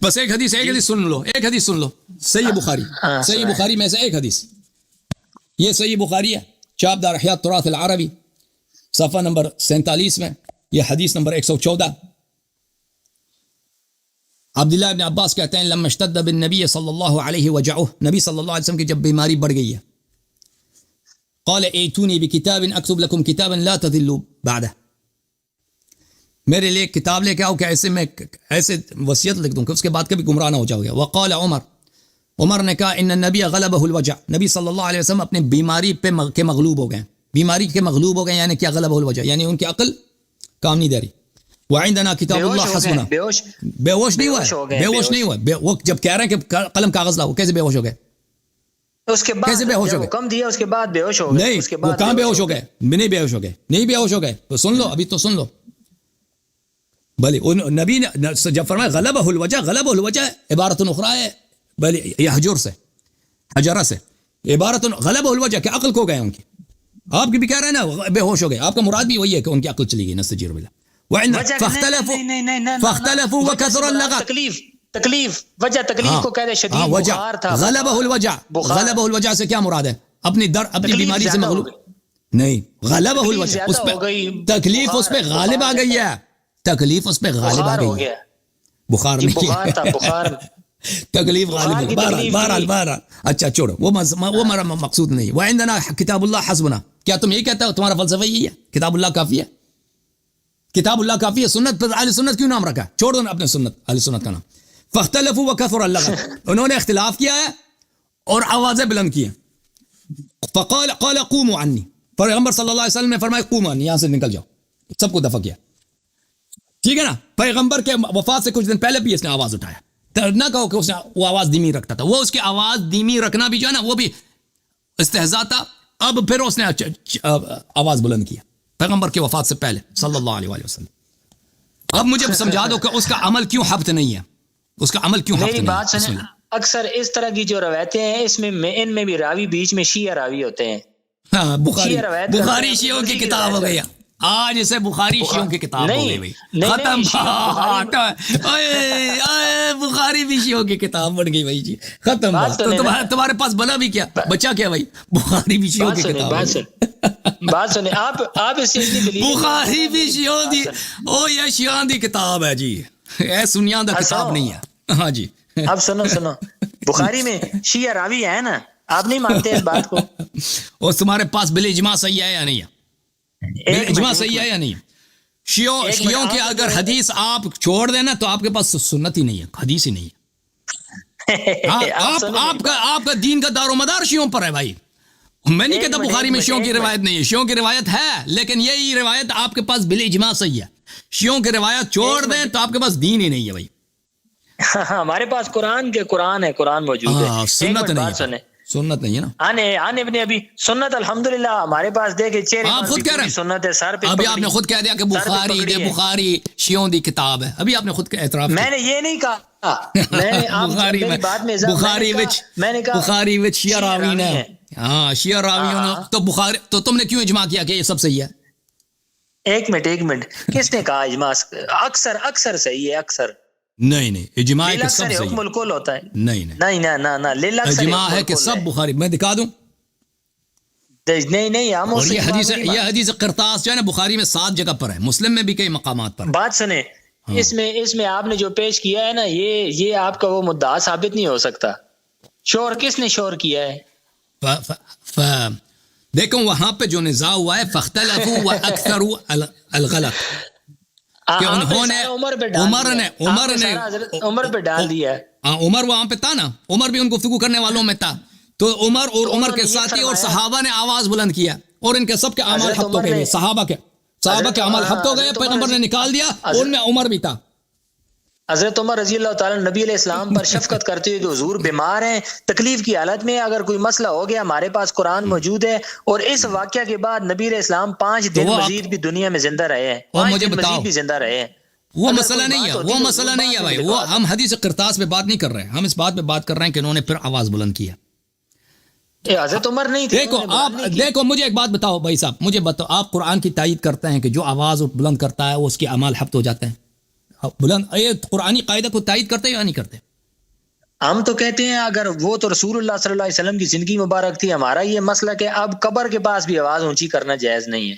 بس ایک حدیث سن لو، ایک حدیث سن لو، صحیح بخاری، صحیح بخاری میں سے ایک حدیث، یہ صحیح بخاری ہے، چاپ دار احیاء التراث العربی صفحہ نمبر 47 میں، یہ حدیث نمبر 114۔ عبداللہ ابن عباس کہتے ہیں لما اشتد بالنبی صلی اللہ علیہ وجعہ، نبی صلی اللہ علیہ وسلم کی جب بیماری بڑھ گئی ہے، قال ایتونی بکتاب اکتب لکم کتابا لا تضلوا بعدہ، میرے لیے کتاب لے کے آؤ کہ ایسے میں ایسے وصیت لکھ دوں کہ اس کے بعد کبھی گمراہ نہ ہو جاؤ گے۔ وقال عمر نے کہا ان النبی غلبہ الوجع، نبی صلی اللہ علیہ وسلم اپنے بیماری کے مغلوب ہو گئے، بیماری کے مغلوب ہو گئے، یعنی کیا غلبہ الوجع، یعنی ان کی عقل کام نہیں دے رہی۔ وعندنا کتاب اللہ حسبنا، بے ہوش نہیں ہوا، وہ جب کہہ رہے ہیں کہ قلم کاغذ لاؤ، کیسے بے ہوش ہو گئے؟ اس کے بعد کیسے بے ہوش ہو گئے؟ حکم دیا اس کے بعد بے ہوش ہو گئے؟ نہیں، وہ کہاں بے ہوش ہو گئے؟ نہیں بے ہوش ہو گئے، نہیں بے ہوش ہو گئے، تو سن لو، ابھی تو سن لو۔ بھلے نبی نے جب فرمایا غلبہ الوجع، غلبہ الوجع عبارت اخرى ہے بھلے یہ حجرہ سے عبارت غلبہ الوجع کہ عقل کھو گئے ان کی، آپ کی بھی کہہ رہے ہیں نا بے ہوش ہو گئے، آپ کا مراد بھی وہی ہے کہ ان کی عقل چلی گئی، نستجیر باللہ۔ فاختلفوا وكثر اللغط، تکلیف وجہ تکلیف کو کہتے ہیں، شدید بخار تھا، غلبہ الوجع، غلبہ الوجع سے کیا مراد ہے؟ اپنی بیماری سے مغلوب نہیں، غلبہ الوجع اس پہ تکلیف اس پہ غالب آ گئی ہے، تکلیف اس پہ غالب آ گئی ہے، بخار نہیں تھا، بخار تکلیف غالب، بہرحال اچھا چھوڑو، وہ ہمارا مقصود نہیں۔ وعندنا کتاب اللہ حسبنا، کیا تم یہی کہتے ہو، تمہارا فلسفہ یہی ہے کتاب اللہ کافی ہے؟ کتاب اللہ کافی ہے، سنت پر اہل سنت کیوں نام رکھا ہے؟ چھوڑ دو اپنے سنت، اہل سنت کا نام۔ فاختلفوا وكثر اللغط، انہوں نے اختلاف کیا ہے اور آوازیں بلند کی ہیں۔ قال قوموا عني، پیغمبر صلی اللہ علیہ وسلم نے فرمایا قوموا عني، یہاں سے نکل جاؤ، سب کو دفع کیا، ٹھیک ہے نا؟ پیغمبر کے وفات سے کچھ دن پہلے بھی اس نے آواز اٹھایا، نہ کہو کہ اس نے وہ آواز دھیمی رکھتا تھا، وہ اس کی آواز دھیمی رکھنا بھی جو ہے نا وہ بھی استہزاء تھا، اب پھر اس نے آواز بلند کیا پیغمبر کے وفات سے پہلے صلی اللہ علیہ وسلم۔ اب مجھے سمجھا دو کہ اس کا عمل کیوں حبت نہیں ہے، اس کا عمل کیوں حبت نہیں ہے؟ میری بات سنیں، اکثر اس طرح کی جو روایتیں ہیں اس میں ان میں بھی راوی بیچ میں شیعہ راوی ہوتے ہیں۔ ہاں، بخاری شیعوں کی کتاب ہو گئی، آج اسے بخاری شیعوں کی کتاب ہو گئی، ختم بات، بخاری بھی شیعوں کی کتاب بن گئی بھائی جی، ختم بات۔ تمہارے پاس بنا بھی کیا، بچہ کیا بھائی؟ بخاری بھی شیعوں کی کتاب۔ بات سنیں، آپ اس چیز کی دلیل، بخاری بھی شیعوں دی، او یہ شیعوں دی کتاب ہے جی، اے سنیاں دا کتاب نہیں ہے۔ ہاں جی، اب سنو بخاری میں شیعہ راوی ہے نا، آپ نہیں مانتے اس بات کو؟ اور تمہارے پاس بالاجماع صحیح ہے یا نہیں ہے؟ بالاجماع صحیح ہے یا نہیں؟ شیعوں کی اگر حدیث آپ چھوڑ دینا تو آپ کے پاس سنت ہی نہیں ہے، حدیث ہی نہیں ہے۔ آپ کا دین کا دار و مدار شیعوں پر ہے بھائی، میں نہیں کہتا بخاری میں شیعوں کی روایت نہیں ہے، شیعوں کی روایت ہے، لیکن یہی روایت آپ کے پاس بالاجماع صحیح ہے۔ شیعوں کی روایت چھوڑ دیں تو آپ کے پاس دین ہی نہیں ہے بھائی۔ ہمارے پاس قرآن ہے، قرآن موجود ہے، سنت نہیں ہے، سنت نہیں ہے نا۔ آنے ابن ابھی سنت الحمدللہ ہمارے پاس دیکھے چہرے، آپ خود کہہ رہے ہیں سنت ہے سر پہ، ابھی آپ نے خود کہہ دیا کہ بخاری شیعوں دی کتاب ہے، ابھی آپ نے خود اعتراف کیا۔ میں نے یہ نہیں کہا، میں نے بخاری وچ شیعہ راوی نے، ہاں شیعہ راویوں نے، تو بخاری تو تم نے کیوں اجماع کیا کہ یہ سب صحیح ہے؟ ایک منٹ، کس نے کہا اجماع؟ اکثر صحیح ہے، اکثر نہیں، اجماع ہے کہ سب صحیح حکم الکل ہوتا ہے، نہیں، اجماع ہے کہ سب بخاری، میں دکھا دوں؟ نہیں، اور یہ حدیث قرطاس جو ہے نا بخاری میں 7 جگہ پر ہے، مسلم میں بھی کئی مقامات پر۔ بات سنیں، اس میں آپ نے جو پیش کیا ہے نا، یہ آپ کا وہ مدعا ثابت نہیں ہو سکتا۔ شور کس نے شور کیا ہے؟ دیکھو وہاں پہ جو نزاع ہوا ہے، فاختلفوا واکثروا الغلط، کہ انہوں نے عمر پہ ڈال دیا ہے۔ عمر وہاں پہ تھا نا، عمر بھی ان گفتگو کرنے والوں میں تھا، تو عمر کے ساتھی اور صحابہ نے آواز بلند کیا، اور ان کے سب کے اعمال حبط ہو گئے، صحابہ کے اعمال حبط ہو گئے، پیغمبر نے نکال دیا، ان میں عمر بھی تھا۔ حضرت عمر رضی اللہ تعالیٰ نبی علیہ السلام پر شفقت کرتے ہوئے کہ حضور بیمار ہیں، تکلیف کی حالت میں، اگر کوئی مسئلہ ہو گیا ہمارے پاس قرآن موجود ہے، اور اس واقعہ کے بعد نبی علیہ السلام 5 دن مزید بھی دنیا میں زندہ رہے ہیں، 5 دن مزید بھی زندہ رہے ہیں۔ وہ مسئلہ نہیں ہے بھائی، وہ ہم حدیث قرطاس پہ بات نہیں کر رہے ہیں، ہم اس بات پہ بات کر رہے ہیں کہ انہوں نے پھر آواز بلند کیا۔ حضرت عمر نہیں تھے۔ دیکھو مجھے ایک بات بتاؤ بھائی صاحب، مجھے بتاؤ، آپ قرآن کی تائید کرتے ہیں کہ جو آواز بلند کرتا ہے وہ اس کے اعمال حبط ہو جاتے ہیں؟ بلند یہ قرآنی قاعدہ کو تائید کرتے یا نہیں کرتے؟ ہم تو کہتے ہیں اگر وہ تو رسول اللہ صلی اللہ علیہ وسلم کی زندگی مبارک تھی. ہمارا یہ مسئلہ کہ اب قبر کے پاس بھی آواز اونچی کرنا جائز نہیں ہے.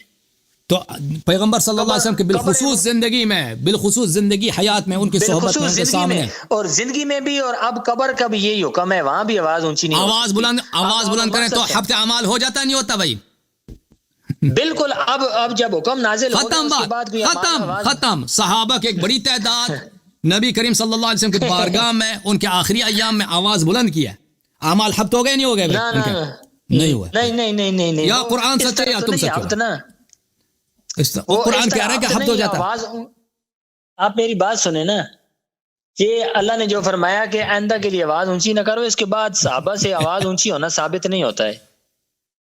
تو پیغمبر صلی اللہ علیہ وسلم کے بالخصوص زندگی میں، بالخصوص زندگی حیات میں، ان کی صحبت میں، ان کے سامنے اور زندگی میں بھی، اور اب قبر کا بھی یہی حکم ہے، وہاں بھی آواز اونچی نہیں. آواز بلند کریں تو حبط اعمال ہو جاتا نہیں ہوتا بھائی؟ بالکل. اب جب حکم نازل ہوگا اس کے بعد ختم. صحابہ کی ایک بڑی تعداد نبی کریم صلی اللہ علیہ وسلم کے بارگاہ میں ان کے آخری ایام میں آواز بلند کیا. اعمال حبط ہو گئے نہیں ہو گئے؟ نہیں ہوئے. نہیں. یا قرآن سچ ہے یا تم سچ ہو. قرآن کہہ رہا ہے کہ حبط ہو جاتا. آپ میری بات سنیں نا، یہ اللہ نے جو فرمایا کہ آئندہ کے لیے آواز اونچی نہ کرو، اس کے بعد صحابہ سے آواز اونچی ہونا ثابت نہیں ہوتا ہے.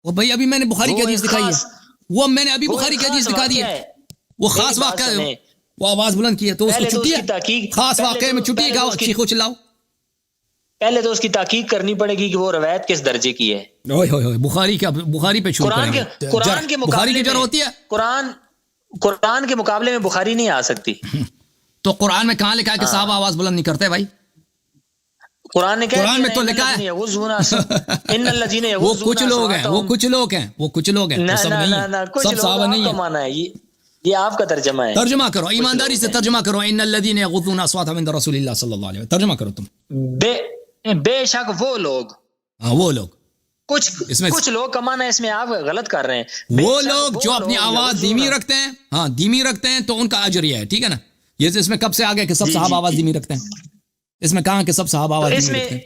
وہ بھائی ابھی میں نے بخاری کی حدیث دکھائی ہے، وہ میں نے ابھی بخاری کی حدیث دکھا دی ہے. وہ خاص واقعہ ہے، وہ آواز بلند کی ہے تو اس کو چھٹی ہے. خاص واقعے میں چھٹی کا چیخو چلاؤ. پہلے تو اس کی تحقیق کرنی پڑے گی کہ وہ روایت کس درجے کی ہے. بخاری پہ چھوڑ کریں گے. قرآن کے بخاری کی جرح ہوتی ہے. قرآن کے مقابلے میں بخاری نہیں آ سکتی. تو قرآن میں کہاں لکھا ہے کہ صحابہ آواز بلند نہیں کرتے بھائی؟ قرآن نے قرآن میں تو لکھا ہے وہ کچھ لوگ ہیں، وہ کچھ لوگ ہیں، وہ کچھ لوگ ہیں، سب نہیں ہیں، سب صحابہ نہیں ہیں. یہ آپ کا ترجمہ ہے. ترجمہ کرو ایمانداری سے، ترجمہ کرو. ان الذین یغضون اصواتهم عند رسول اللہ صلی اللہ علیہ وسلم. ترجمہ کرو تم. بے شک وہ لوگ، وہ لوگ، کچھ لوگ کا معنی اس میں آپ غلط کر رہے ہیں. وہ لوگ جو اپنی آواز دھیمی رکھتے ہیں، ہاں دھیمی رکھتے ہیں تو ان کا اجر یہ ہے. ٹھیک ہے نا؟ یہ اس میں کب سے آ گیا کہ سب صحابہ آواز دھیمی رکھتے ہیں؟ اس میں کہاں کہ سب صحابہ آواز دھیمی رکھتے ہیں؟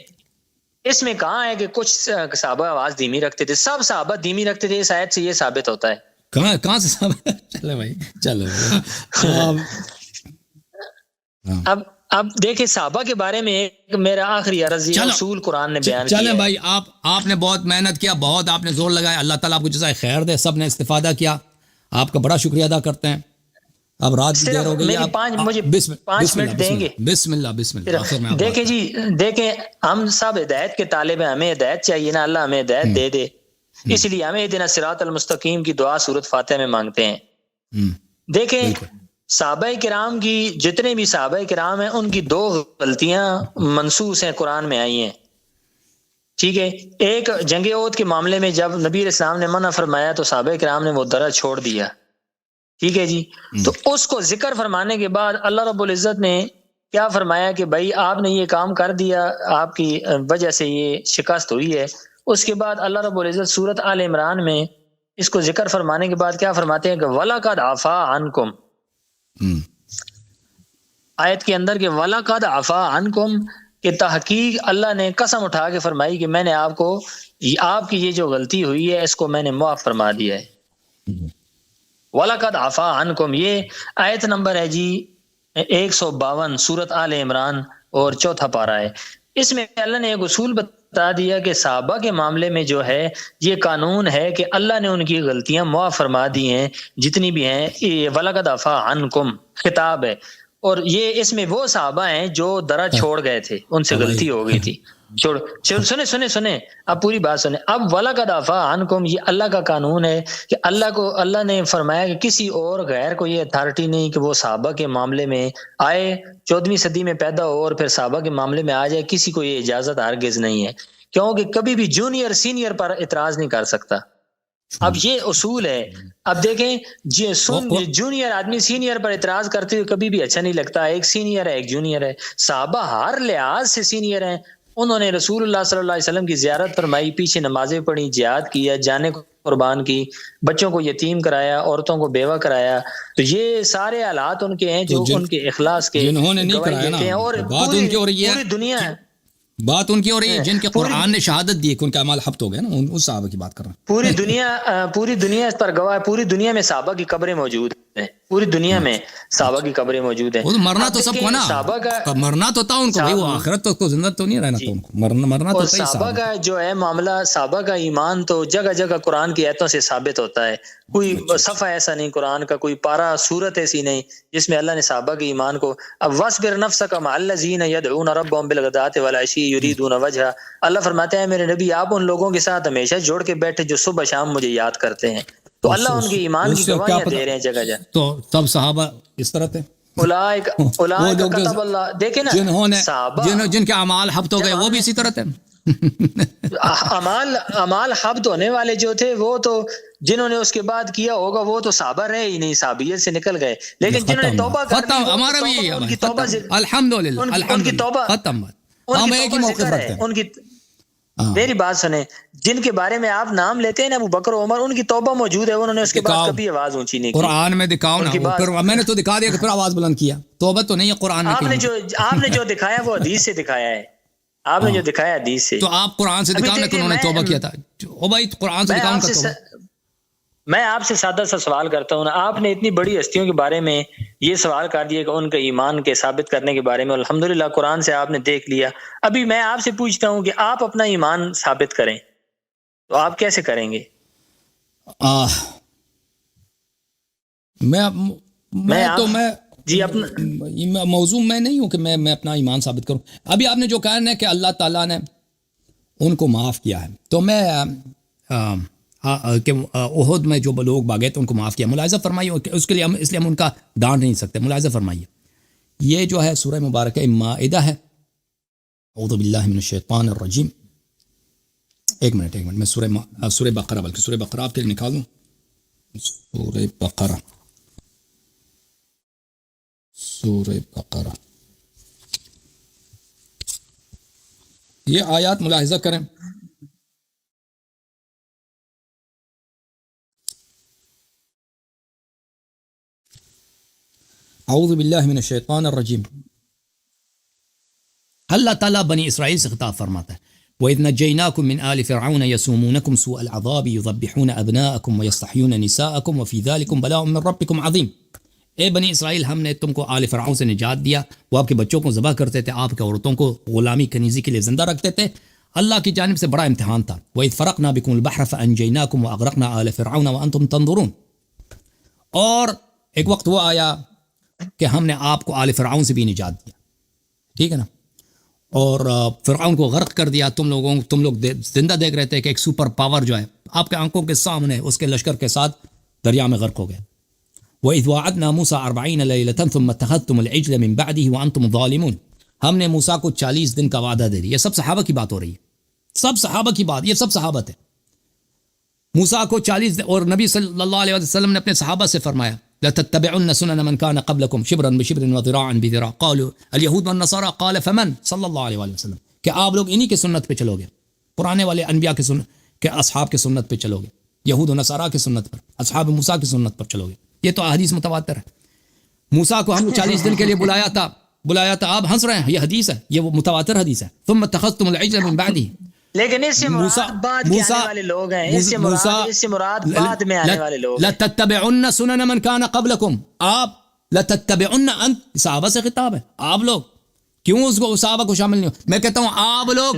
اس میں کہاں ہے کہ کچھ صحابہ آواز دھیمی رکھتے تھے؟ سب صحابہ دھیمی رکھتے تھے. اس آیت سے یہ ثابت ہوتا ہے. کہاں سے صحابہ؟ چلو بھائی چلو. اب دیکھیں صحابہ کے بارے میں ایک میرا آخری عرض یہ اصول قرآن نے بیان کیا. چلیں بھائی، آپ نے بہت محنت کیا، بہت آپ نے زور لگایا. اللہ تعالیٰ آپ کو جزائے خیر دے. سب نے استفادہ کیا، آپ کا بڑا شکریہ ادا کرتے ہیں. اب رات کی دیر ہو گئی. مجھے 5 منٹ دیں گے؟ بسم اللہ. دیکھیں جی، دیکھیں ہم سب ہدایت کے طالب ہیں، ہمیں ہدایت چاہیے نا. اللہ ہمیں ہدایت دے دے، اس لیے ہمیں اہدنا الصراط المستقیم کی دعا سورۃ فاتحہ میں مانگتے ہیں. دیکھیں صحابہ کرام کی، جتنے بھی صحابہ کرام ہیں، ان کی 2 غلطیاں منصوص ہیں، قرآن میں آئی ہیں. ٹھیک ہے؟ ایک جنگ احد کے معاملے میں جب نبی علیہ السلام نے منع فرمایا تو صحابہ کرام نے وہ درہ چھوڑ دیا. ٹھیک ہے جی. تو اس کو ذکر فرمانے کے بعد اللہ رب العزت نے کیا فرمایا کہ بھائی آپ نے یہ کام کر دیا، آپ کی وجہ سے یہ شکست ہوئی ہے. اس کے بعد اللہ رب العزت سورۃ آل عمران میں اس کو ذکر فرمانے کے بعد کیا فرماتے ہیں کہ وَلَقَدْ عَفَا عَنْكُمْ. آیت کے اندر کہ وَلَقَدْ عَفَا عَنْكُمْ، کہ تحقیق اللہ نے قسم اٹھا کے فرمائی کہ میں نے آپ کو، آپ کی یہ جو غلطی ہوئی ہے اس کو میں نے معاف فرما دیا ہے. وَلَقَدْ عَفَا عَنْكُمْ، یہ آیت نمبر ہے جی 152 سورۃ آل عمران اور 4 پارہ ہے. اس میں اللہ نے ایک اصول بتا دیا کہ صحابہ کے معاملے میں جو ہے یہ قانون ہے کہ اللہ نے ان کی غلطیاں معاف فرما دی ہیں جتنی بھی ہیں. یہ وَلَقَدْ عَفَا عَنْكُمْ خطاب ہے، اور یہ اس میں وہ صحابہ ہیں جو درہ چھوڑ گئے تھے، ان سے غلطی ہو گئی تھی. سنیں اب پوری بات سنیں. اب وَلَقَدْ عَفَا عَنْكُمْ یہ اللہ کا قانون ہے کہ اللہ نے فرمایا کہ کسی اور غیر کو یہ اتھارٹی نہیں کہ وہ صحابہ کے معاملے میں آئے، 14ویں صدی میں پیدا ہو اور پھر صحابہ کے معاملے میں آ جائے. کسی کو یہ اجازت ہرگز نہیں ہے، کیونکہ کبھی بھی جونیئر سینئر پر اعتراض نہیں کر سکتا. اب یہ اصول ہے. اب دیکھیں جونیئر آدمی سینئر پر اعتراض کرتے ہوئے کبھی بھی اچھا نہیں لگتا. ایک سینئر ہے، ایک جونیئر ہے. صحابہ ہر لحاظ سے سینئر ہیں. انہوں نے رسول اللہ صلی اللہ علیہ وسلم کی زیارت فرمائی، پیچھے نمازیں پڑھی، جہاد کیا، جانیں کو قربان کی، بچوں کو یتیم کرایا، عورتوں کو بیوہ کرایا. تو یہ سارے حالات ان کے ہیں جو ان کے اخلاص کے گواہی دیتے ہیں. اور پوری دنیا بات ان کی ہو رہی ہے جن کے قرآن نے شہادت دی کہ ان کے اعمال حبط ہو گئے نا. اس صحابہ کی بات کر رہا ہوں. پوری دنیا اس پر گواہ. پوری دنیا میں صحابہ کی قبریں موجود ہیں. پوری دنیا میں صحابہ کی قبریں موجود ہیں. مرنا تو سب کو نا، مرنا تو تھا ان کو بھائی، وہ آخرت تو زندہ تو نہیں رہنا تھا ان کو، مرنا تو صحابہ کا جو ہے معاملہ، صحابہ کا ایمان تو جگہ جگہ قرآن کی آیتوں سے ثابت ہوتا ہے. کوئی صفحہ ایسا نہیں قرآن کا، کوئی پارہ سورت ایسی نہیں جس میں اللہ نے صحابہ کے ایمان کو. اب وَاصْبِرْ نَفْسَكَ مَعَ الَّذِينَ يَدْعُونَ رَبَّهُمْ بِالْغَدَاةِ وَالْعَشِيِّ يُرِيدُونَ وَجْهَهُ. اللہ فرماتے ہیں میرے نبی آپ ان لوگوں کے ساتھ ہمیشہ جوڑ کے بیٹھے جو صبح شام مجھے یاد کرتے ہیں. تو اللہ ان کے ایمان کی گواہیاں دے رہے ہیں جگہ جگہ. تو سب صحابہ اس طرح تھے. اولئک کتب اللہ، دیکھیں نا جنہوں نے صحابہ جن کے اعمال حبط ہو گئے وہ بھی اسی طرح تھے. اعمال حبط ہونے والے جو تھے وہ تو جنہوں نے اس کے بعد کیا ہوگا وہ تو صحابہ رہے ہی نہیں، صحابیت سے نکل گئے. لیکن جنہوں نے توبہ کر لی ہمارا بھی ان کی توبہ الحمدللہ ان کی توبہ ختم. ہم ایک ہی موقف رکھتے ہیں. ان کی میری بات سنیں، جن کے بارے میں آپ نام لیتے ہیں نا ابو بکر عمر، ان کی توبہ موجود ہے، انہوں نے اس کے بعد کبھی آواز اونچی نہیں کی. قرآن میں دکھاؤ نا، پھر میں نے تو دکھا دیا کہ پھر آواز بلند کیا. توبہ تو نہیں ہے قرآن میں. آپ نے جو دکھایا وہ حدیث سے دکھایا ہے. آپ نے جو دکھایا حدیث سے. تو آپ قرآن سے دکھاؤ نا کہ انہوں نے توبہ کیا تھا. او بھائی قرآن سے دکھاؤ نا. میں آپ سے سادہ سا سوال کرتا ہوں نا، آپ نے اتنی بڑی ہستیوں کے بارے میں یہ سوال کر دیا کہ ان کا ایمان کے ثابت کرنے کے بارے میں الحمدللہ قرآن سے آپ نے دیکھ لیا. ابھی میں آپ سے پوچھتا ہوں کہ آپ اپنا ایمان ثابت کریں تو آپ کیسے کریں گے؟ میں موضوع میں نہیں ہوں کہ میں اپنا ایمان ثابت کروں. ابھی آپ نے جو کہا نا کہ اللہ تعالیٰ نے ان کو معاف کیا ہے، تو میں کہ احد میں جو لوگ بھاگے تھے ان کو معاف کیا. ملاحظہ فرمائیے، اس کے لیے اس لیے ہم ان کا ڈانٹ نہیں سکتے. ملاحظہ فرمائیے، یہ جو ہے سورہ مبارکہ مائدہ ہے. اعوذ باللہ من الشیطان الرجیم. ایک منٹ میں سورہ بقرہ، بلکہ سورہ بقرہ آپ کے لیے نکالوں. سورہ بقرہ یہ آیات ملاحظہ کریں. اعوذ باللہ من الشیطان الرجیم. اللہ تعالیٰ بنی اسرائیل سے خطاب فرماتا ہے، وَإِذْ نَجَّيْنَاكُمْ مِنْ آلِ فِرْعَوْنَ يَسُومُونَكُمْ سُوءَ الْعَذَابِ يُذَبِّحُونَ أَبْنَاءَكُمْ وَيَسْتَحْيُونَ نِسَاءَكُمْ وَفِي ذَلِكُمْ بَلَاءٌ مِّن رَبِّكُمْ عَظِيمٌ. اے بنی اسرائیل، ہم نے تم کو آل فرعون سے نجات دیا. وہ آپ کے بچوں کو ذبح کرتے تھے، آپ کے عورتوں کو غلامی کنیزی کے لیے زندہ رکھتے تھے. اللہ کی جانب سے بڑا امتحان تھا. وَإِذْ فَرَقْنَا بِكُمُ الْبَحْرَ فَأَنْجَيْنَاكُمْ وَأَغْرَقْنَا آلَ فِرْعَوْنَ وَأَنْتُمْ تَنظُرُونَ. اور ایک وقت وہ آیا کہ ہم نے آپ کو آل فرعون سے بھی نجات دیا، ٹھیک ہے نا، اور فرعون کو غرق کر دیا. تم لوگ زندہ دیکھ رہے تھے کہ ایک سپر پاور جو ہے آپ کے آنکھوں کے سامنے اس کے لشکر کے ساتھ دریا میں غرق ہو گئے. وَإِذْ وَعَدْنَا مُوسَىٰ 40 لَيْلَةً ثُمَّ اتَّخَذْتُمُ الْعِجْلَ مِن بَعْدِهِ وَأَنْتُمْ ظَالِمُونَ. ہم نے موسیٰ کو 40 دن کا وعدہ دے دیا. یہ سب صحابہ کی بات ہو رہی ہے، سب صحابہ کی بات، یہ سب صحابہ تھے. موسیٰ کو 40 دن، اور نبی صلی اللہ علیہ وسلم نے اپنے صحابہ سے فرمایا لَتَتَّبِعُنَّ سُنَنَ مَنْ كَانَ قَبْلَكُمْ شِبْرًا بِشِبْرٍ وَذِرَاعًا بِذِرَاعٍ قَالُوا الْيَهُودُ وَالنَّصَارَىٰ قَالَ فَمَنْ صلی اللہ علیہ وسلم، کہ آپ لوگ انہی کے سنت پہ چلو گے، پرانے والے انبیاء کے سنت کے اصحاب کے سنت پہ چلو گے، یہود و نصارہ کے سنت پر، اصحاب موسیٰ کی سنت پر چلو گے. یہ تو حدیث متواتر ہے. موسیٰ کو ہم 40 دن کے لیے بلایا تھا. آپ ہنس رہے ہیں، یہ حدیث ہے، یہ وہ متواتر حدیث ہے. ثم اتخذتم العجل من بعدی. لیکن اس سے مراد بعد کے آنے والے لوگ ہیں، اس سے مراد بعد میں آنے والے لوگ ہیں. لتتبعن سنن من كان قبلكم. آپ لتتبعن، انت صحابہ سے خطاب ہے. آپ لوگ کیوں اس کو صحابہ کو شامل نہیں ہو؟ میں کہتا ہوں آپ لوگ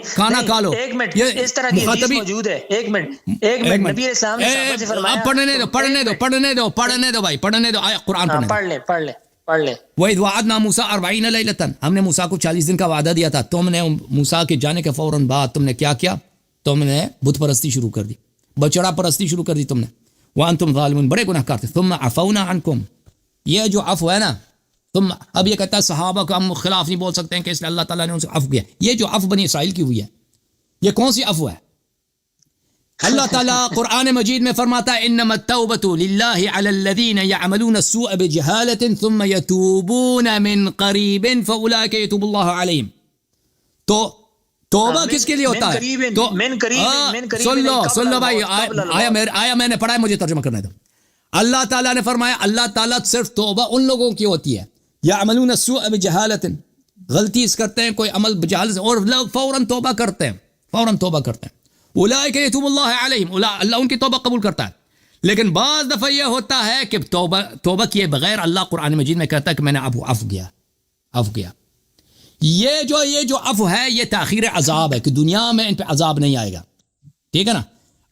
کھانا کھا لو. ایک منٹ، اس طرح کی حدیث موجود ہے. ایک منٹ نبی اسلام نے صحابہ سے فرمایا. پڑھنے دو بھائی، پڑھنے دو. آیا قرآن پڑھ لیں. وَإِذْ وَعَدْنَا مُوسَىٰ 40 لَيْلَةً. ہم نے موسیٰ کو 40 دن کا وعدہ دیا تھا. تم نے موسیٰ کے جانے کے فوراً بعد تم نے کیا کیا؟ تم نے بت پرستی شروع کر دی، بچڑا پرستی شروع کر دی تم نے. وَأَنْتُمْ ظَالِمُونَ، بڑے گناہ کار تھے. ثُمَّ عَفَوْنَا عَنْكُمْ. یہ جو عفو ہے نا، تم اب یہ کہتا ہے صحابہ کو ہم خلاف نہیں بول سکتے ہیں کہ اس لیے اللہ تعالیٰ نے ان سے عفو کیا. یہ جو عفو بنی اسرائیل کی ہوئی ہے، یہ کون سی عفو ہے؟ اللہ تعالیٰ قرآن مجید میں فرماتا ہے انما التوبة للہ علی الذین یعملون السوء بجہالة ثم یتوبون من قریب فاولئک یتوب اللہ علیہم. تو توبہ کس کے لیے ہوتا ہے؟ سن لو بھائی، آیا میں نے پڑھا ہے، مجھے ترجمہ کرنے دو. اللہ تعالیٰ نے فرمایا اللہ تعالیٰ صرف توبہ ان لوگوں کی ہوتی ہے یعملون السوء بجہالة، غلطی کرتے ہیں کوئی عمل بجہالت سے اور فوراً توبہ کرتے ہیں. اولئک یتوب اللہ علیہم، اللہ ان کی توبہ قبول کرتا ہے. لیکن بعض دفعہ یہ ہوتا ہے کہ توبہ کیے بغیر اللہ قرآن مجید میں کہتا ہے کہ میں نے عفو کیا. یہ جو عفو ہے یہ تاخیر عذاب ہے، کہ دنیا میں ان پہ عذاب نہیں آئے گا. ٹھیک ہے نا؟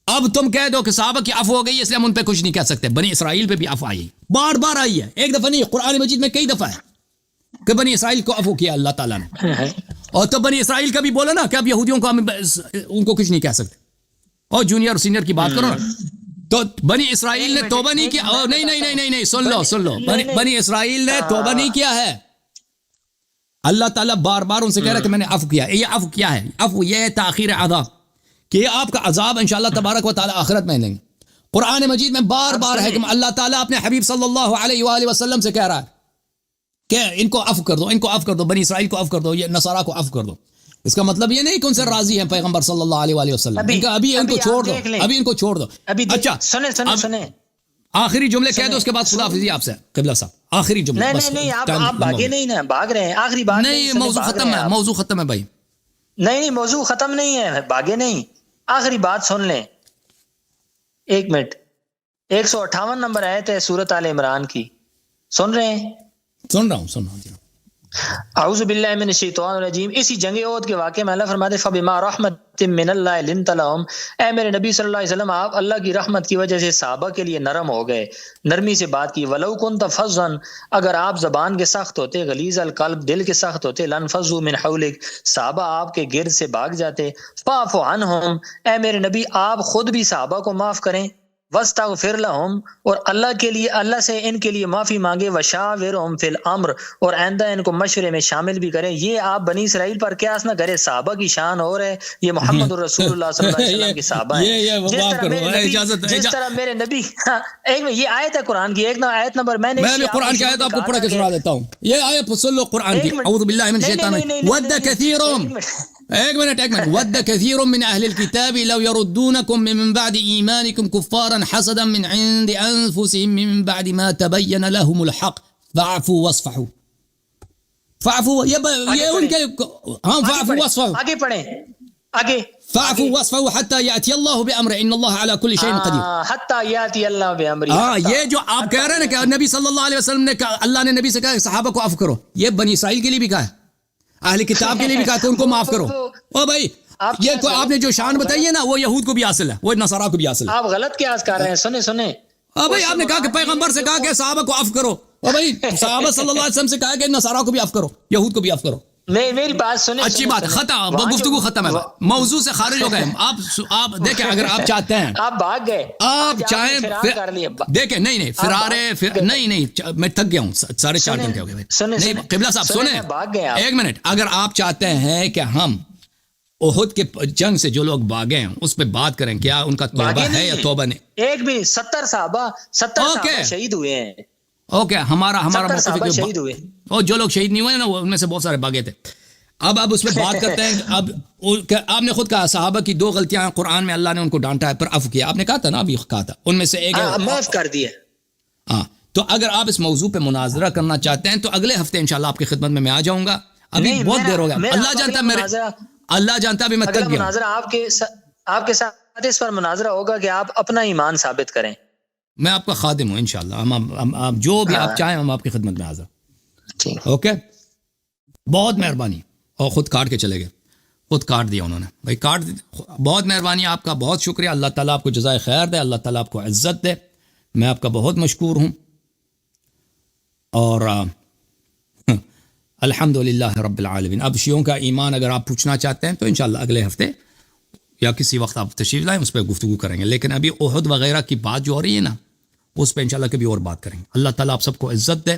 اب تم کہہ دو کہ صحابہ کی عفو ہو گئی اس لیے ہم ان پہ کچھ نہیں کہہ سکتے. بنی اسرائیل پہ بھی عفو آئی، بار بار آئی ہے، ایک دفعہ نہیں، قرآن مجید میں کئی دفعہ ہے کہ بنی اسرائیل کو عفو کیا اللہ تعالیٰ نے. اور تو بنی اسرائیل کا بھی بولا نا کہ اب یہودیوں کو ہم ان کو کچھ نہیں کہہ سکتے. اور جونیئر اور سینئر کی بات کرو نا، تو بنی اسرائیل نے توبہ نہیں کیا؟ نہیں، سن لو بنی اسرائیل نے توبہ نہیں کیا ہے. اللہ تعالیٰ بار بار ان سے کہہ رہا ہے کہ میں نے عفو کیا. یہ عفو کیا ہے؟ عفو یہ ہے تاخیر عذاب، کہ یہ آپ کا عذاب انشاءاللہ تبارک و تعالیٰ آخرت میں لیں گے. قرآن مجید میں بار بار ہے کہ اللہ تعالیٰ اپنے حبیب صلی اللہ علیہ وآلہ وسلم سے کہہ رہا ہے کہ ان کو عفو کر دو، ان کو عفو کر دو، بنی اسرائیل کو عفو کر دو، یہ نصارہ کو عفو کر دو. اس کا مطلب یہ نہیں کہ ان سے راضی ہیں پیغمبر صلی اللہ علیہ وآلہ وسلم. ابھی ان کو چھوڑ دو. اچھا سنیں آخری جملے کہہ دو، اس کے بعد خدا حافظ آپ سے قبلہ صاحب. آخری جملے. نہیں آپ بھاگے نہیں نا، بھاگ رہے ہیں. آخری بات نہیں، موضوع ختم ہے بھائی. نہیں موضوع ختم نہیں ہے، بھاگے نہیں. آخری بات سن لیں. 1 منٹ. 158 نمبر آیت ہے سورۃ آل عمران کی. سن رہے ہیں؟ سن رہا ہوں جی. اعوذ باللہ من الشیطان الرجیم. اسی جنگ احد کے واقعے میں اللہ فرماتے فبما رحمت من اللہ لنت لهم. اے میرے نبی صلی اللہ علیہ وسلم، آپ اللہ کی رحمت کی وجہ سے صحابہ کے لیے نرم ہو گئے، نرمی سے بات کی. ولو كنت فظا، اگر آپ زبان کے سخت ہوتے، غلیظ القلب، دل کے سخت ہوتے، لانفضوا من حولک، صحابہ آپ کے گرد سے بھاگ جاتے. فاعف عنہم، اے میرے نبی آپ خود بھی صحابہ کو معاف کریں. واستغفر لهم، اور اللہ کے لیے، اللہ سے ان کے لیے معافی مانگے. وشاورهم فی الامر، اور آئندہ ان کو مشورے میں شامل بھی کریں. یہ آپ بنی اسرائیل پر قیاس نہ کریں، صحابہ کی شان اور ہے. یہ محمد الرسول اللہ صلی اللہ علیہ وسلم کے صحابہ ہیں. جس طرح میرے نبی یہ آیت ہے قرآن کی. ایک آیت نمبر میں قرآن کی آیت آپ کو پڑھ کے سنا دیتا ہوں. یہ آیت سن لو قرآن کی. اعوذ باللہ من الشیطان الرجیم. ود کثیر، ایک منٹ ود کثیر من اہل الكتاب لو يردونکم من بعد ایمانکم کفارا حسدا من عند انفسهم من بعد ما تبین لهم الحق فاعفوا واصفحوا. فاعفوا یہ ان کے فاعفوا واصفحوا. آگے پڑھیں آگے. فاعفوا واصفحوا حتى يأتي الله بأمره ان الله على كل شيء قدير. حتى يأتي الله بأمره. یہ جو آپ کہہ رہے ہیں کہ نبی صلی اللہ علیہ وسلم نے کہا، اللہ نے نبی سے کہا صحابہ کو عفو کرو، یہ بنی اسرائیل کے لیے بھی کہا ہے، اہل کتاب کے لیے بھی کہا کہ ان کو معاف کرو. او بھائی یہ آپ نے جو شان بتائی ہے نا، وہ یہود کو بھی حاصل ہے، وہ نصارہ کو بھی حاصل ہے. آپ غلط قیاس کر رہے ہیں. سنیں بھائی آپ نے کہا کہ پیغمبر سے کہا کہ صحابہ کو عفو کرو، اور بھائی صحابہ صلی اللہ علیہ وسلم سے کہا کہ نصارہ کو بھی عفو کرو، یہود کو بھی عفو کرو. میری بات سنیں. اچھی بات، ختم، گفتگو ختم ہے، موضوع سے خارج ہو گئے. آپ دیکھیں، اگر آپ چاہتے ہیں، آپ بھاگ گئے، آپ چاہیں دیکھیں. نہیں فرار نہیں، میں تھک گیا ہوں، 4.5 گھنٹے ہو گئے. نہیں قبلہ صاحب سنیں ایک منٹ. اگر آپ چاہتے ہیں کہ ہم احد کے جنگ سے جو لوگ بھاگے ہیں اس پہ بات کریں، کیا ان کا توبہ ہے یا توبہ نہیں؟ ایک بھی 70 صحابہ شہید ہوئے ہیں. اوکے، ہمارا موقف شہید ہوئے، اور جو لوگ شہید نہیں ہوئے نا، ان میں سے بہت سارے بھاگے تھے. اب اس پہ بات کرتے ہیں. اب آپ نے خود کہا صحابہ کی 2 غلطیاں قرآن میں اللہ نے ان کو ڈانٹا ہے، پر عفو کیا. آپ نے کہا تھا نا، ابھی کہا تھا، ان میں سے ایک معاف کر دیا. ہاں، تو اگر آپ اس موضوع پہ مناظرہ کرنا چاہتے ہیں تو اگلے ہفتے انشاءاللہ آپ کی خدمت میں آ جاؤں گا. ابھی بہت دیر ہو گیا، اللہ جانتا ابھی میں تک گیا. مناظرہ آپ کے ساتھ اس پر مناظرہ ہوگا کہ آپ اپنا ایمان ثابت کریں. میں آپ کا خادم ہوں انشاءاللہ. ہم جو بھی آپ چاہیں ہم آپ کی خدمت میں حاضر. اوکے، بہت مہربانی. اور خود کاٹ کے چلے گئے، خود کاٹ دیا انہوں نے. بھائی کاٹ، بہت مہربانی آپ کا، بہت شکریہ. اللہ تعالیٰ آپ کو جزائے خیر دے، اللہ تعالیٰ آپ کو عزت دے. میں آپ کا بہت مشکور ہوں. اور الحمدللہ رب العالمین. اب شیعوں کا ایمان اگر آپ پوچھنا چاہتے ہیں تو انشاءاللہ اگلے ہفتے یا کسی وقت آپ تشریف لائیں، اس پہ گفتگو کریں گے. لیکن ابھی احد وغیرہ کی بات جو ہو رہی ہے نا، اس پہ انشاءاللہ کبھی اور بات کریں گے. اللہ تعالیٰ آپ سب کو عزت دے.